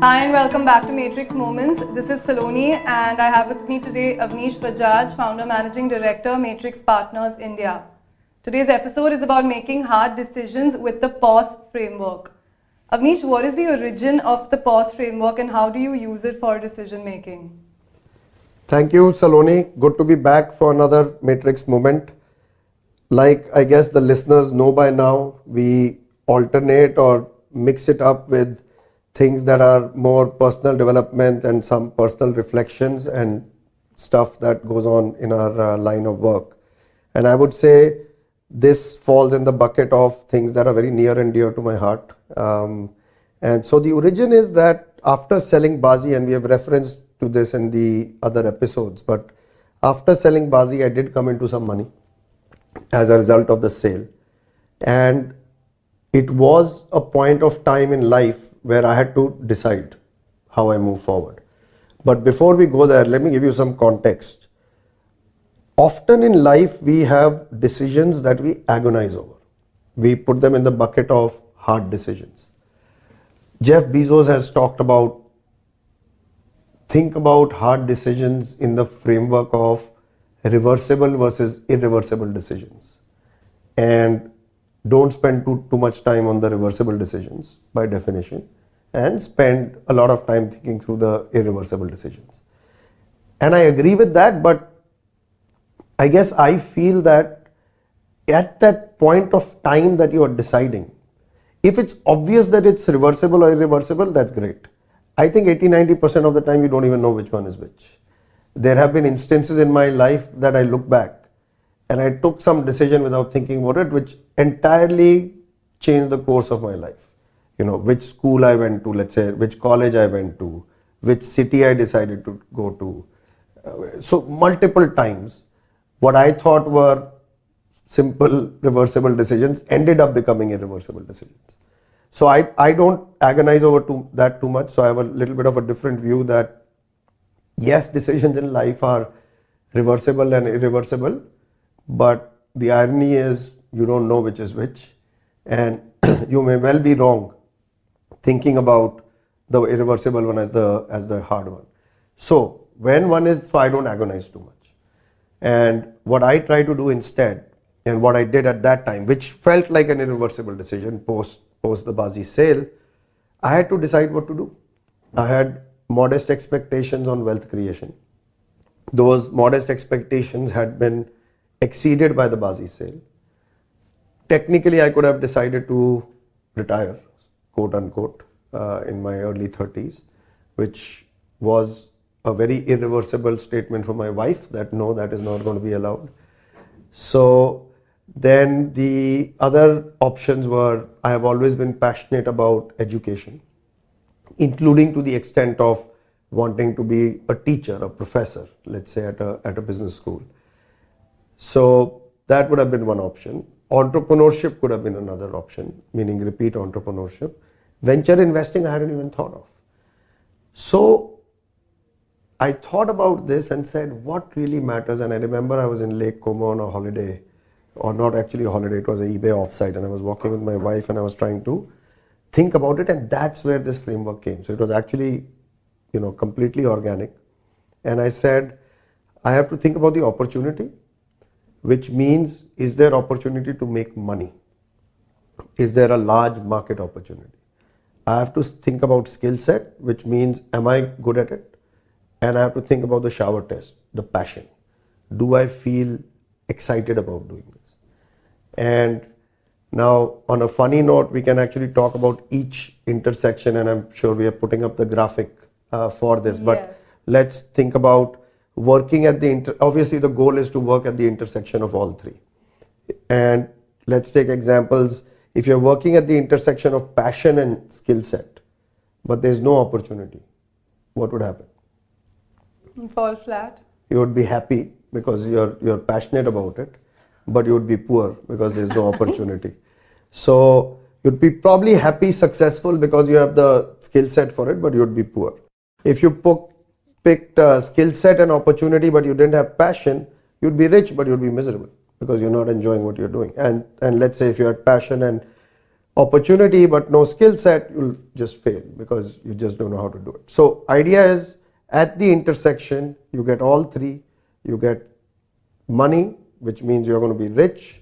Hi and welcome back to Matrix Moments. This is Saloni and I have with me today Avnish Bajaj, Founder Managing Director, Matrix Partners India. Today's episode is about making hard decisions with the POS Framework. Avnish, what is the origin of the POS Framework and how do you use it for decision making? Thank you, Saloni. Good to be back for another Matrix Moment. Like I guess the listeners know by now, we alternate or mix it up with things that are more personal development and some personal reflections and stuff that goes on in our line of work. And I would say this falls in the bucket of things that are very near and dear to my heart. And so the origin is that after selling Bazi, and we have referenced to this in the other episodes, but after selling Bazi, I did come into some money as a result of the sale. And it was a point of time in life where I had to decide how I move forward. But before we go there, let me give you some context. Often in life, we have decisions that we agonize over. We put them in the bucket of hard decisions. Jeff Bezos has talked about, think about hard decisions in the framework of reversible versus irreversible decisions. And don't spend too much time on the reversible decisions by definition, and spend a lot of time thinking through the irreversible decisions. And I agree with that, but I guess I feel that at that point of time that you are deciding, if it's obvious that it's reversible or irreversible, that's great. I think 80-90% of the time you don't even know which one is which. There have been instances in my life that I look back and I took some decision without thinking about it, which entirely changed the course of my life. You know, which school I went to, let's say, which college I went to, which city I decided to go to. So multiple times, what I thought were simple reversible decisions ended up becoming irreversible decisions. So I don't agonize over that too much. So I have a little bit of a different view that yes, decisions in life are reversible and irreversible, but the irony is you don't know which is which, and you may well be wrong thinking about the irreversible one as the hard one. So when one is, so I don't agonize too much. And what I try to do instead, and what I did at that time, which felt like an irreversible decision post the Bazi sale, I had to decide what to do. I had modest expectations on wealth creation. Those modest expectations had been exceeded by the Bazi sale. Technically, I could have decided to retire, quote unquote, in my early 30s, which was a very irreversible statement from my wife that no, that is not going to be allowed. So then the other options were, I have always been passionate about education, including to the extent of wanting to be a teacher, a professor, let's say at a business school. So that would have been one option. Entrepreneurship could have been another option, meaning repeat entrepreneurship. Venture investing I hadn't even thought of. So I thought about this and said, what really matters? And I remember I was in Lake Como on a holiday, or not actually a holiday, it was an eBay offsite, and I was walking with my wife and I was trying to think about it, and that's where this framework came. So it was actually, completely organic. And I said, I have to think about the opportunity, which means, is there opportunity to make money? Is there a large market opportunity? I have to think about skill set, which means, am I good at it? And I have to think about the shower test, the passion. Do I feel excited about doing this? And now, on a funny note, we can actually talk about each intersection, and I'm sure we are putting up the graphic for this. But yes, let's think about working at obviously the goal is to work at the intersection of all three. And let's take examples. If you're working at the intersection of passion and skill set, but there's no opportunity, what would happen? Fall flat. You would be happy because you're passionate about it, but you would be poor because there's no opportunity. So you'd be probably happy, successful because you have the skill set for it, but you'd be poor. If you picked skill set and opportunity, but you didn't have passion, you'd be rich, but you'd be miserable because you're not enjoying what you're doing. And let's say if you had passion and opportunity but no skill set, you'll just fail because you just don't know how to do it. So idea is at the intersection, you get all three. You get money, which means you're going to be rich,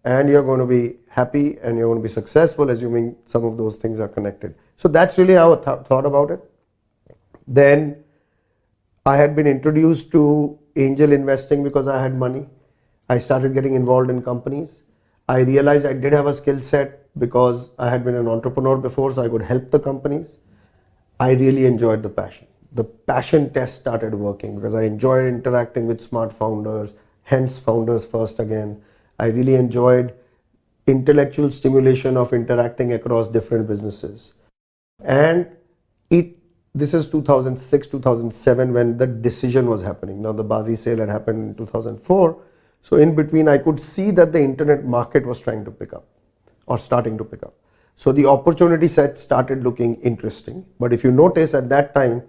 and you're going to be happy, and you're going to be successful, assuming some of those things are connected. So that's really how I thought about it. Then I had been introduced to angel investing because I had money. I started getting involved in companies. I realized I did have a skill set because I had been an entrepreneur before, so I could help the companies. I really enjoyed the passion. The passion test started working because I enjoyed interacting with smart founders, hence Founders First again. I really enjoyed intellectual stimulation of interacting across different businesses. And this is 2006, 2007 when the decision was happening. Now the Bazi sale had happened in 2004. So in between, I could see that the internet market was trying to pick up or starting to pick up. So the opportunity set started looking interesting. But if you notice at that time,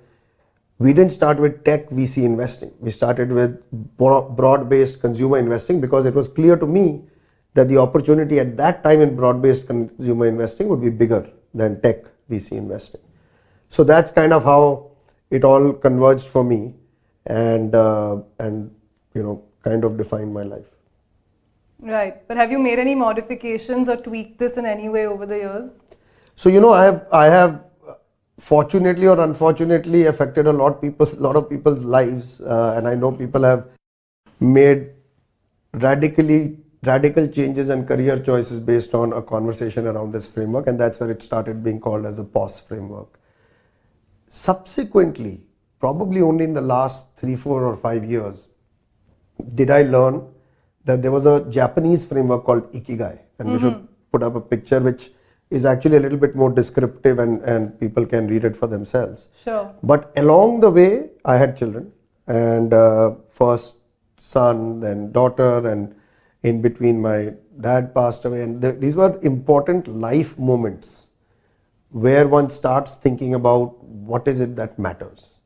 we didn't start with tech VC investing. We started with broad-based consumer investing because it was clear to me that the opportunity at that time in broad-based consumer investing would be bigger than tech VC investing. So that's kind of how it all converged for me and kind of defined my life. Right. But have you made any modifications or tweaked this in any way over the years? So, I have fortunately or unfortunately affected a lot of people's lives, and I know people have made radical changes and career choices based on a conversation around this framework, and that's where it started being called as the POS framework. Subsequently, probably only in the last 3, 4 or 5 years, did I learn that there was a Japanese framework called Ikigai, and we should put up a picture which is actually a little bit more descriptive and people can read it for themselves. Sure. But along the way, I had children, and first son, then daughter, and in between my dad passed away, and these were important life moments where one starts thinking about what is it that matters.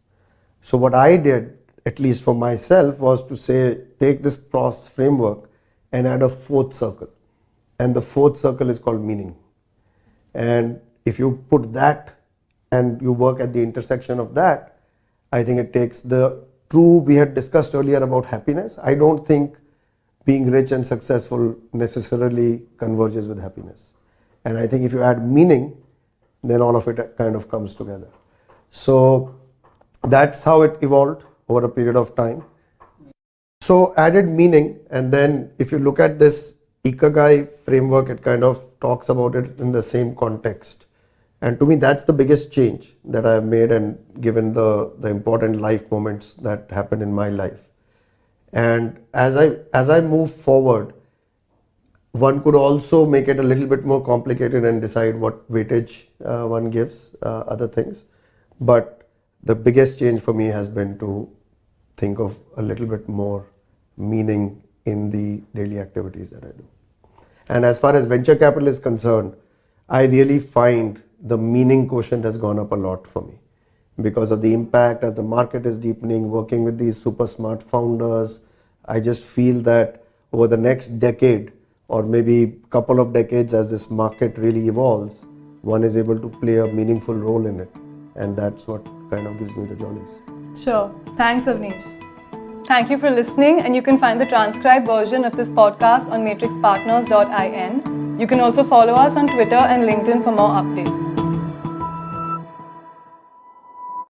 So what I did, at least for myself, was to say, take this POS framework and add a fourth circle. And the fourth circle is called meaning. And if you put that and you work at the intersection of that, I think it takes we had discussed earlier about happiness. I don't think being rich and successful necessarily converges with happiness. And I think if you add meaning, then all of it kind of comes together. So that's how it evolved over a period of time. So added meaning, and then if you look at this Ikigai framework, it kind of talks about it in the same context. And to me, that's the biggest change that I've made and given the important life moments that happened in my life. And as I move forward, one could also make it a little bit more complicated and decide what weightage one gives other things. But the biggest change for me has been to think of a little bit more meaning in the daily activities that I do. And as far as venture capital is concerned, I really find the meaning quotient has gone up a lot for me because of the impact as the market is deepening, working with these super smart founders. I just feel that over the next decade or maybe couple of decades as this market really evolves, one is able to play a meaningful role in it. And that's what kind of gives me the jollies. Sure. Thanks, Avnish. Thank you for listening, and you can find the transcribed version of this podcast on matrixpartners.in. You can also follow us on Twitter and LinkedIn for more updates.